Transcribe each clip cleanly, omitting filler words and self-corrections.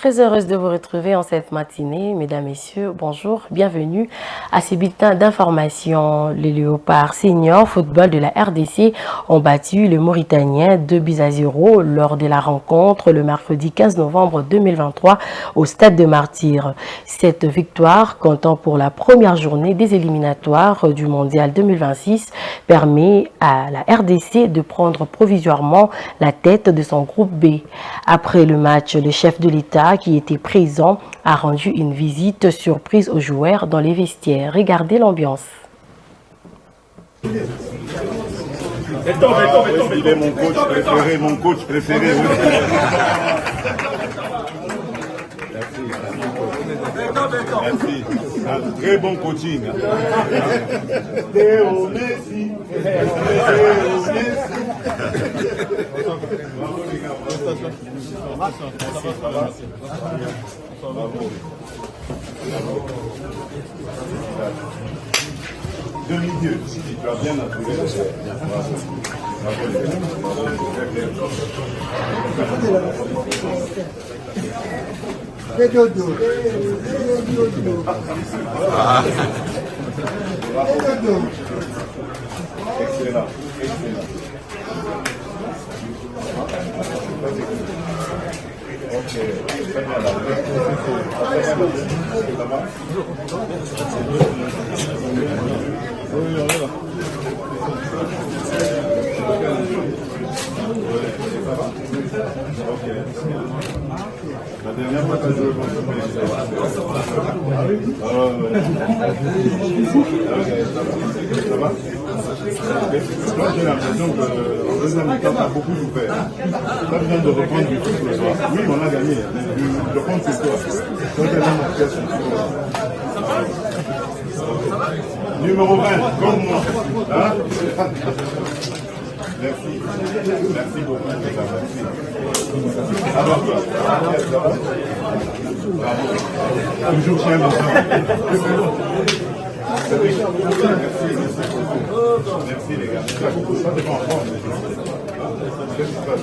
très heureuse de vous retrouver en cette matinée. Mesdames, Messieurs, bonjour, bienvenue à ces bulletins d'information. Les Léopards seniors football de la RDC ont battu le Mauritanien 2-0 lors de la rencontre le mercredi 15 novembre 2023 au Stade de Martyrs. Cette victoire, comptant pour la première journée des éliminatoires du Mondial 2026, permet à la RDC de prendre provisoirement la tête de son groupe B. Après le match, le chef de l'État qui était présent a rendu une visite surprise aux joueurs dans les vestiaires. Regardez l'ambiance. Il est mon coach préféré. Merci. Un très bon coaching. Théo Messi. Demi-dieu, si tu as bien approuvé. Excellent, excellent. Ok, très bien là. La dernière fois que je joué contre le PSG. Ça va? Moi j'ai l'impression qu'en deuxième mi-temps, tu as beaucoup souffert. Tu as besoin de reprendre du tout ce soir. Oui, on a gagné. Je compte sur toi. Toi, tu es là, mon frère, sur toi. Numéro 20, comme moi. Hein? Merci. Merci beaucoup. Merci. Alors, toujours chien de sang. Merci les gars. Ça dépend en forme. Qu'est-ce qui se passe?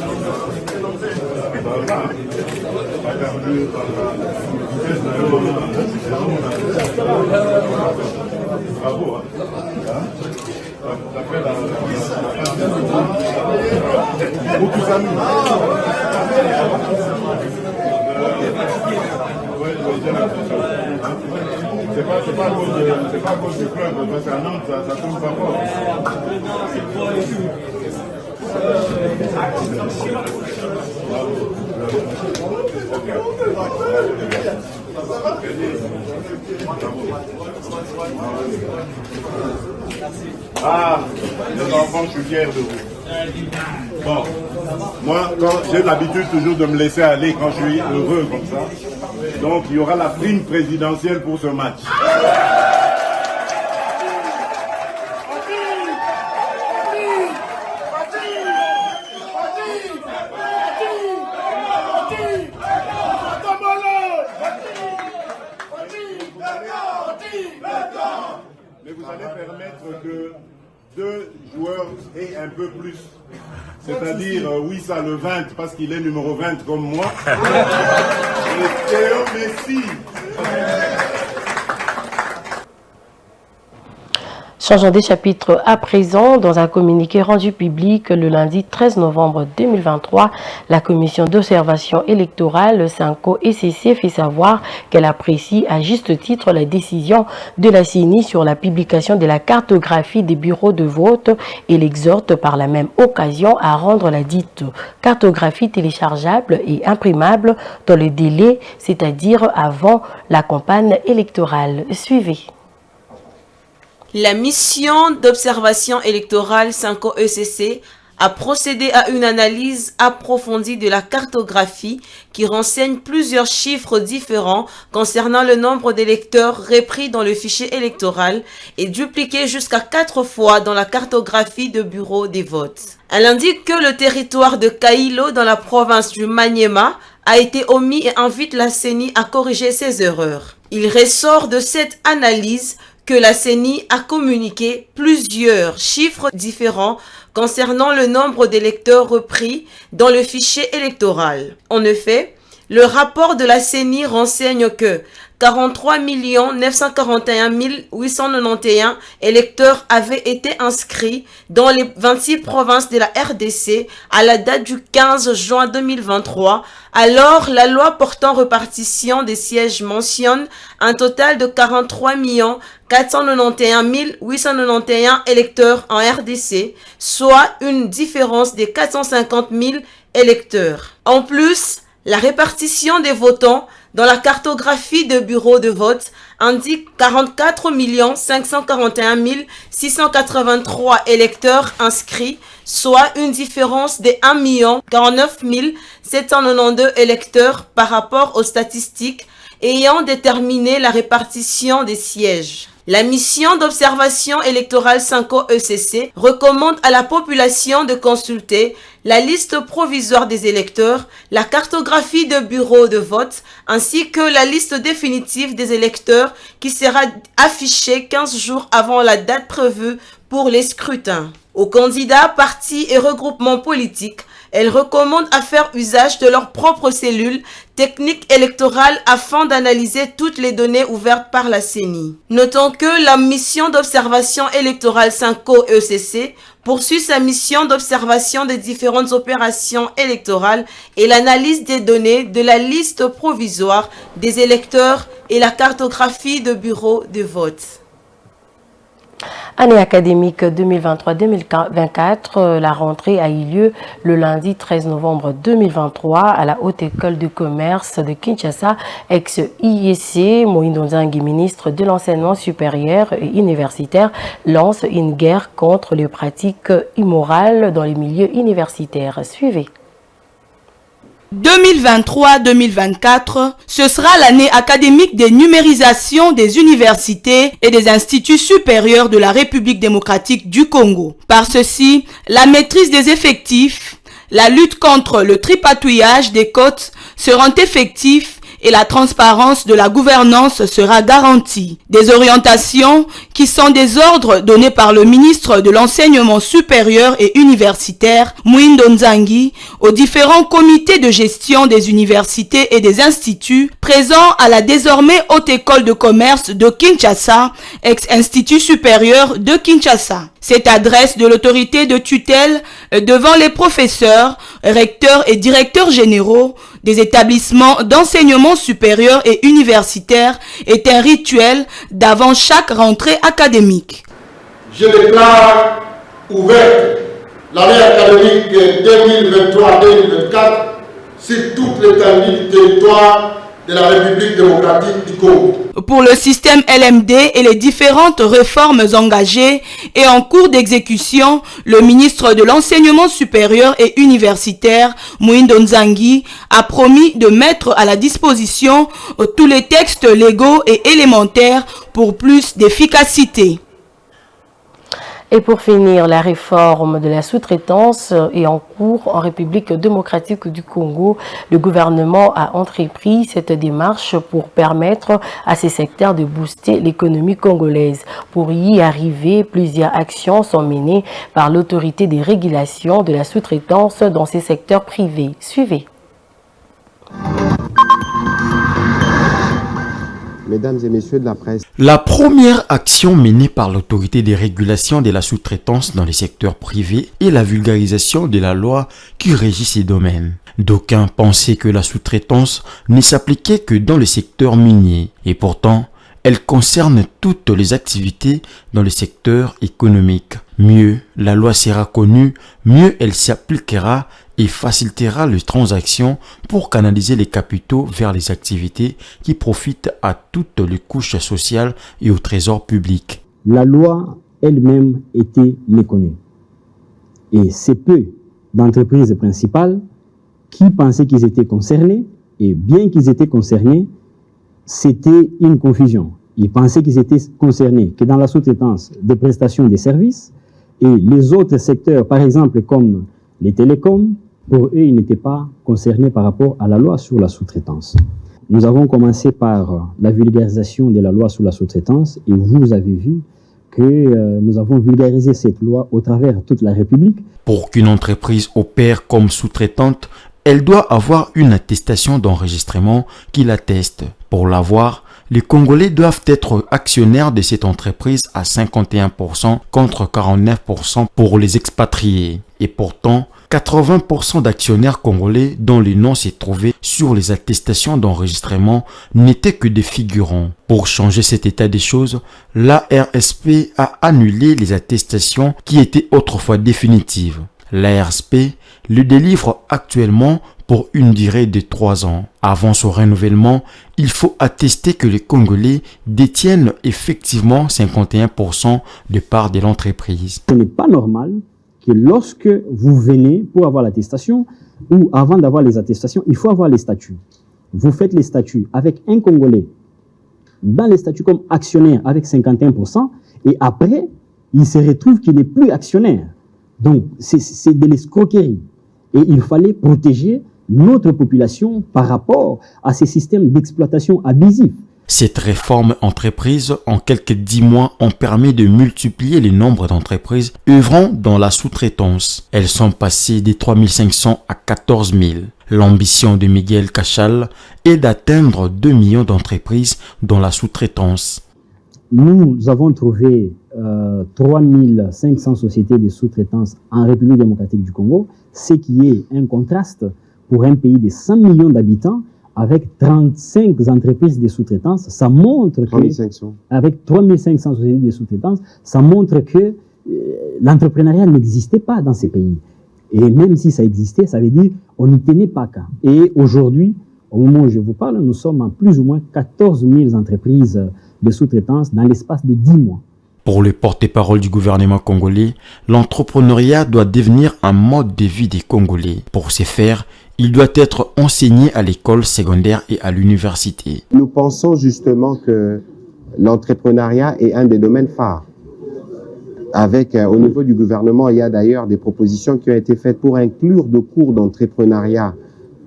Pas perdu. Bravo. Beaucoup d'amis. C'est pas à cause du club, parce qu'à Nantes, ça tombe pas fort. Ah, les enfants, je suis fier de vous. Bon, moi, j'ai l'habitude toujours de me laisser aller quand je suis heureux comme ça. Donc, il y aura la prime présidentielle pour ce match. Mais vous allez permettre que 2 joueurs aient un peu plus. C'est-à-dire Wissa le 20 parce qu'il est numéro 20 comme moi. Et Théo Messi. Changeons des chapitres à présent. Dans un communiqué rendu public le lundi 13 novembre 2023, la commission d'observation électorale Sanco-ECC fait savoir qu'elle apprécie à juste titre la décision de la CENI sur la publication de la cartographie des bureaux de vote et l'exhorte par la même occasion à rendre la dite cartographie téléchargeable et imprimable dans le délai, c'est-à-dire avant la campagne électorale. Suivez. La mission d'observation électorale Sanco-ECC a procédé à une analyse approfondie de la cartographie qui renseigne plusieurs chiffres différents concernant le nombre d'électeurs repris dans le fichier électoral et dupliqués jusqu'à 4 fois dans la cartographie de bureau des votes. Elle indique que le territoire de Kailo dans la province du Maniema a été omis et invite la CENI à corriger ses erreurs. Il ressort de cette analyse que la CENI a communiqué plusieurs chiffres différents concernant le nombre d'électeurs repris dans le fichier électoral. En effet, Le rapport de la CENI renseigne que 43 941 891 électeurs avaient été inscrits dans les 26 provinces de la RDC à la date du 15 juin 2023. Alors, la loi portant répartition des sièges mentionne un total de 43 491 891 électeurs en RDC, soit une différence de 450 000 électeurs. En plus, la répartition des votants dans la cartographie de bureaux de vote indique 44 541 683 électeurs inscrits, soit une différence de 1 49 792 électeurs par rapport aux statistiques ayant déterminé la répartition des sièges. La mission d'observation électorale 5O ECC recommande à la population de consulter la liste provisoire des électeurs, la cartographie de bureaux de vote, ainsi que la liste définitive des électeurs qui sera affichée 15 jours avant la date prévue pour les scrutins. Aux candidats, partis et regroupements politiques, elle recommande à faire usage de leurs propres cellules techniques électorales afin d'analyser toutes les données ouvertes par la CENI. Notons que la mission d'observation électorale 5O ECC poursuit sa mission d'observation des différentes opérations électorales et l'analyse des données de la liste provisoire des électeurs et la cartographie de bureaux de vote. Année académique 2023-2024, la rentrée a eu lieu le lundi 13 novembre 2023 à la Haute École de Commerce de Kinshasa, ex-IEC. Moïse Nzangi, ministre de l'Enseignement supérieur et universitaire, lance une guerre contre les pratiques immorales dans les milieux universitaires. Suivez. 2023-2024, ce sera l'année académique de numérisation des universités et des instituts supérieurs de la République démocratique du Congo. Par ceci, la maîtrise des effectifs, la lutte contre le tripatouillage des cotes seront effectifs et la transparence de la gouvernance sera garantie. Des orientations qui sont des ordres donnés par le ministre de l'Enseignement supérieur et universitaire, Moïse Nzangi, aux différents comités de gestion des universités et des instituts présents à la désormais Haute École de Commerce de Kinshasa, ex-Institut supérieur de Kinshasa. Cette adresse de l'autorité de tutelle devant les professeurs, recteurs et directeurs généraux des établissements d'enseignement supérieur et universitaire est un rituel d'avant chaque rentrée académique. Je déclare ouverte l'année académique 2023-2024 sur toute l'étendue du territoire de la République démocratique du Congo. Pour le système LMD et les différentes réformes engagées et en cours d'exécution, le ministre de l'Enseignement supérieur et universitaire, Moïse Nzangi, a promis de mettre à la disposition tous les textes légaux et élémentaires pour plus d'efficacité. Et pour finir, la réforme de la sous-traitance est en cours en République démocratique du Congo. Le gouvernement a entrepris cette démarche pour permettre à ces secteurs de booster l'économie congolaise. Pour y arriver, plusieurs actions sont menées par l'autorité des régulations de la sous-traitance dans ces secteurs privés. Suivez. Mesdames et messieurs de la presse. La première action menée par l'autorité des régulations de la sous-traitance dans les secteurs privés est la vulgarisation de la loi qui régit ces domaines. D'aucuns pensaient que la sous-traitance ne s'appliquait que dans le secteur minier et pourtant, elle concerne toutes les activités dans le secteur économique. Mieux la loi sera connue, mieux elle s'appliquera et facilitera les transactions pour canaliser les capitaux vers les activités qui profitent à toutes les couches sociales et au trésor public. La loi elle-même était méconnue. Et c'est peu d'entreprises principales qui pensaient qu'ils étaient concernés, et bien qu'ils étaient concernés, c'était une confusion. Ils pensaient qu'ils étaient concernés que dans la sous-traitance des prestations des services, et les autres secteurs, par exemple comme les télécoms, pour eux, ils n'étaient pas concernés par rapport à la loi sur la sous-traitance. Nous avons commencé par la vulgarisation de la loi sur la sous-traitance et vous avez vu que nous avons vulgarisé cette loi au travers de toute la République. Pour qu'une entreprise opère comme sous-traitante, Elle doit avoir une attestation d'enregistrement qui l'atteste. Pour l'avoir, les Congolais doivent être actionnaires de cette entreprise à 51% contre 49% pour les expatriés. Et pourtant, 80% d'actionnaires congolais dont le nom s'est trouvé sur les attestations d'enregistrement n'étaient que des figurants. Pour changer cet état des choses, l'ARSP a annulé les attestations qui étaient autrefois définitives. L'ARSP le délivre actuellement pour une durée de 3 ans. Avant son renouvellement, il faut attester que les Congolais détiennent effectivement 51% de parts de l'entreprise. Ce n'est pas normal que lorsque vous venez pour avoir l'attestation, ou avant d'avoir les attestations, il faut avoir les statuts. Vous faites les statuts avec un Congolais, dans les statuts comme actionnaire avec 51%, et après, il se retrouve qu'il n'est plus actionnaire. Donc, c'est de l'escroquerie. Et il fallait protéger notre population par rapport à ces systèmes d'exploitation abusifs. Cette réforme entreprise en quelques 10 mois ont permis de multiplier le nombre d'entreprises œuvrant dans la sous-traitance. Elles sont passées de 3500 à 14 000. L'ambition de Miguel Cachal est d'atteindre 2 millions d'entreprises dans la sous-traitance. Nous avons trouvé 3500 sociétés de sous-traitance en République démocratique du Congo, ce qui est un contraste pour un pays de 100 millions d'habitants avec 35 entreprises de sous-traitance. Ça montre que, avec 3500 sociétés de sous-traitance, ça montre que l'entrepreneuriat n'existait pas dans ces pays. Et même si ça existait, ça veut dire qu'on n'y tenait pas qu'à. Et aujourd'hui, au moment où je vous parle, nous sommes à plus ou moins 14 000 entreprises de sous-traitance dans l'espace de 10 mois. Pour le porte-parole du gouvernement congolais, l'entrepreneuriat doit devenir un mode de vie des Congolais. Pour ce faire, il doit être enseigné à l'école secondaire et à l'université. Nous pensons justement que l'entrepreneuriat est un des domaines phares. Au niveau du gouvernement, il y a d'ailleurs des propositions qui ont été faites pour inclure des cours d'entrepreneuriat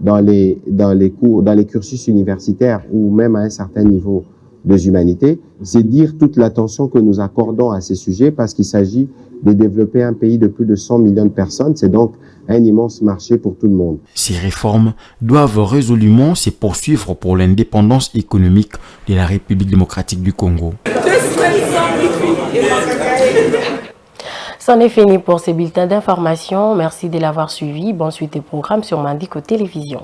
dans les cursus universitaires ou même à un certain niveau des humanités. C'est dire toute l'attention que nous accordons à ces sujets parce qu'il s'agit de développer un pays de plus de 100 millions de personnes. C'est donc un immense marché pour tout le monde. Ces réformes doivent résolument se poursuivre pour l'indépendance économique de la République démocratique du Congo. C'en est fini pour ces bulletins d'information. Merci de l'avoir suivi. Bonne suite des programmes sur Mandiko Télévision.